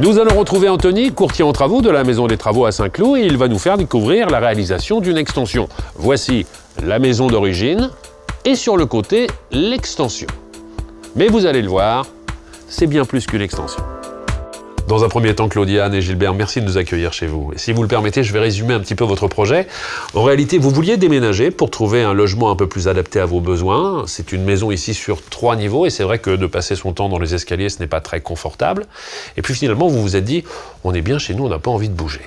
Nous allons retrouver Anthony, courtier en travaux de la Maison des Travaux à Saint-Cloud, et il va nous faire découvrir la réalisation d'une extension. Voici la maison d'origine et sur le côté, l'extension. Mais vous allez le voir, c'est bien plus qu'une extension. Dans un premier temps, Claudiane et Gilbert, merci de nous accueillir chez vous. Et si vous le permettez, je vais résumer un petit peu votre projet. En réalité, vous vouliez déménager pour trouver un logement un peu plus adapté à vos besoins. C'est une maison ici sur 3 niveaux et c'est vrai que de passer son temps dans les escaliers, ce n'est pas très confortable. Et puis finalement, vous vous êtes dit, on est bien chez nous, on n'a pas envie de bouger.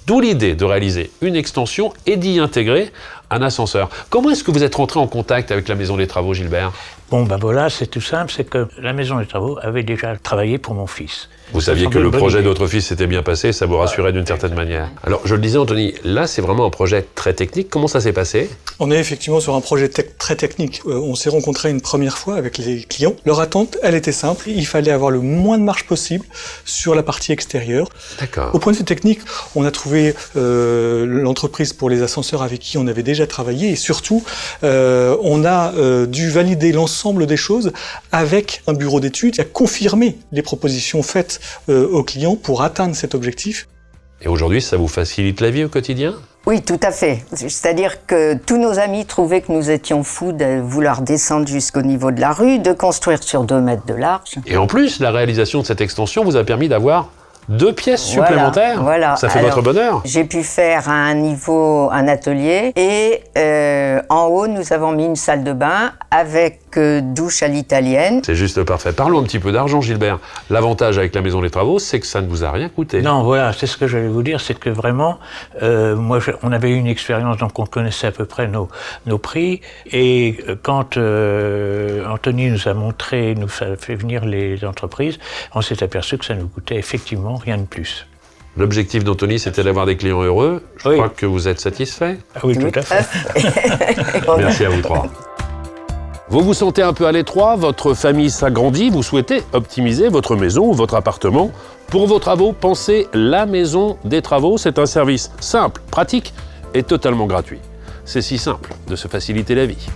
D'où l'idée de réaliser une extension et d'y intégrer un ascenseur. Comment est-ce que vous êtes rentré en contact avec la Maison des Travaux, Gilbert? Bon, ben voilà, c'est tout simple, c'est que la Maison des Travaux avait déjà travaillé pour mon fils. Vous saviez que le projet de votre fils s'était bien passé, ça vous rassurait d'une certaine manière. Alors, je le disais, Anthony, là, c'est vraiment un projet très technique. Comment ça s'est passé? On est effectivement sur un projet très technique. On s'est rencontrés une première fois avec les clients. Leur attente, elle était simple. Il fallait avoir le moins de marge possible sur la partie extérieure. D'accord. Au point de vue technique, on a trouvé l'entreprise pour les ascenseurs avec qui on avait déjà travaillé. Et surtout, on a dû valider l'ensemble des choses avec un bureau d'études qui a confirmé les propositions faites aux clients pour atteindre cet objectif. Et aujourd'hui, ça vous facilite la vie au quotidien? Oui, tout à fait. C'est-à-dire que tous nos amis trouvaient que nous étions fous de vouloir descendre jusqu'au niveau de la rue, de construire sur 2 mètres de large. Et en plus, la réalisation de cette extension vous a permis d'avoir 2 pièces supplémentaires. Voilà. Ça fait Alors, votre bonheur. J'ai pu faire à un niveau un atelier et en haut, nous avons mis une salle de bain avec douche à l'italienne. C'est juste parfait. Parlons un petit peu d'argent, Gilbert. L'avantage avec la Maison des Travaux, c'est que ça ne vous a rien coûté. Non, voilà, c'est ce que j'allais vous dire, c'est que vraiment, on avait eu une expérience, donc on connaissait à peu près nos prix. Et quand Anthony nous a montré, nous a fait venir les entreprises, on s'est aperçu que ça nous coûtait effectivement rien de plus. L'objectif d'Anthony, c'était d'avoir des clients heureux. Je crois que vous êtes satisfait. Ah oui, tout à fait. Merci à vous 3. Vous vous sentez un peu à l'étroit, votre famille s'agrandit, vous souhaitez optimiser votre maison ou votre appartement. Pour vos travaux, pensez la Maison des Travaux. C'est un service simple, pratique et totalement gratuit. C'est si simple de se faciliter la vie.